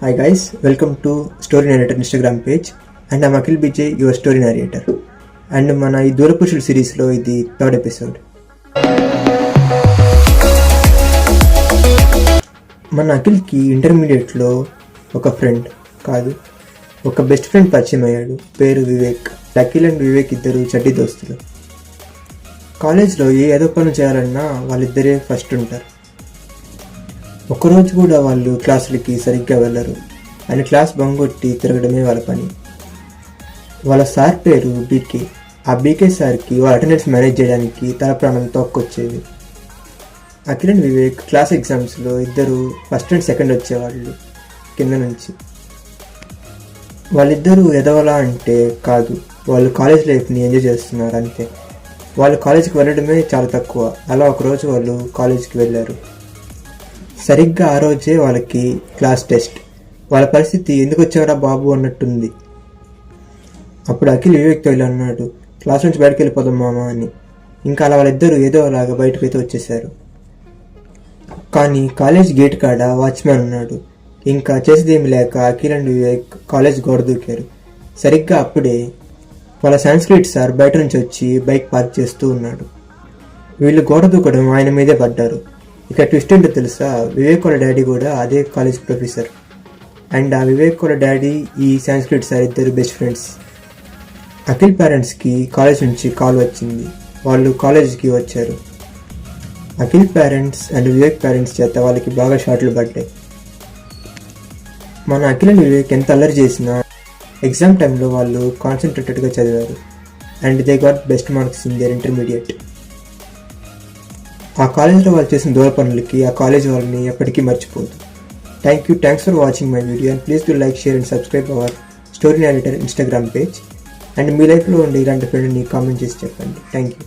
Hi guys, welcome to Story Narrator Instagram page and I'm Akhil BJ, your story narrator. And మన ఈ దూరపురుషుల సిరీస్లో ఇది third episode. మన అఖిల్కి ఇంటర్మీడియట్లో ఒక ఫ్రెండ్ కాదు ఒక బెస్ట్ ఫ్రెండ్ పరిచయం అయ్యాడు. పేరు వివేక్. అఖిల్ అండ్ వివేక్ ఇద్దరు చెడ్డి దోస్తులు. కాలేజ్లో ఏదో పనులు చేయాలన్నా వాళ్ళిద్దరే ఫస్ట్ ఉంటారు. ఒకరోజు కూడా వాళ్ళు క్లాసులకి సరిగ్గా వెళ్ళరు అని క్లాస్ బంగొట్టి తిరగడమే వాళ్ళ పని. వాళ్ళ సార్ పేరు బీకే. ఆ బీకే సార్కి వాళ్ళ అటెండెన్స్ మేనేజ్ చేయడానికి తల ప్రాణం తోక్కొచ్చేది. అఖిల్ అండ్ వివేక్ క్లాస్ ఎగ్జామ్స్లో ఇద్దరు ఫస్ట్ అండ్ సెకండ్ వచ్చేవాళ్ళు కింద నుంచి. వాళ్ళిద్దరూ ఎదవలా అంటే కాదు, వాళ్ళు కాలేజ్ లైఫ్ని ఎంజాయ్ చేస్తున్నారు అంతే. వాళ్ళు కాలేజీకి వెళ్ళడమే చాలా తక్కువ. అలా ఒకరోజు వాళ్ళు కాలేజీకి వెళ్ళారు. సరిగ్గా ఆ రోజే వాళ్ళకి క్లాస్ టెస్ట్. వాళ్ళ పరిస్థితి ఎందుకు వచ్చారా బాబు అన్నట్టుంది. అప్పుడు అఖిల్ వివేక్తో ఇలా అన్నాడు, క్లాస్ నుంచి బయటకు వెళ్ళిపోదాం మామ అని. ఇంకా అలా వాళ్ళిద్దరూ ఏదో అలాగా బయటకైతే వచ్చేసారు. కానీ కాలేజ్ గేట్ కాడ వాచ్మ్యాన్ ఉన్నాడు. ఇంకా చేసేదేమి లేక అఖిల్ అండ్ వివేక్ కాలేజ్ గోడ దూకారు. సరిగ్గా అప్పుడే వాళ్ళ సంస్కృత్ సార్ బయట నుంచి వచ్చి బైక్ పార్క్ చేస్తూ ఉన్నాడు. వీళ్ళు గోడ దూకడం ఆయన మీదే పడ్డారు. ఇక ట్విస్ట్ ఏంటో తెలుసా, వివేక్ వాళ్ళ డాడీ కూడా అదే కాలేజ్ ప్రొఫెసర్. అండ్ ఆ వివేక్ వాళ్ళ డాడీ ఈ సంస్కృత్ సార్ ఇద్దరు బెస్ట్ ఫ్రెండ్స్. అఖిల్ పేరెంట్స్కి కాలేజ్ నుంచి కాల్ వచ్చింది. వాళ్ళు కాలేజ్కి వచ్చారు. Akhil parents and Vivek parents చేత వాళ్ళకి బాగా షాట్లు పడ్డాయి. మన అఖిల్ అండ్ వివేక్ ఎంత అల్లరి చేసినా ఎగ్జామ్ టైంలో వాళ్ళు కాన్సన్ట్రేటెడ్గా చదివారు. And they got best marks in there intermediate. ఆ కాలేజ్లో వాళ్ళు చేసిన దూర పనులకి ఆ కాలేజ్ వాళ్ళని ఎప్పటికీ మర్చిపోదు. Thanks for watching my video and please do like, share and subscribe our story narrator Instagram page. And మీ లైఫ్లో ఉండే ఇలాంటి ఫ్రెండ్ని కామెంట్ చేసి చెప్పండి. Thank you.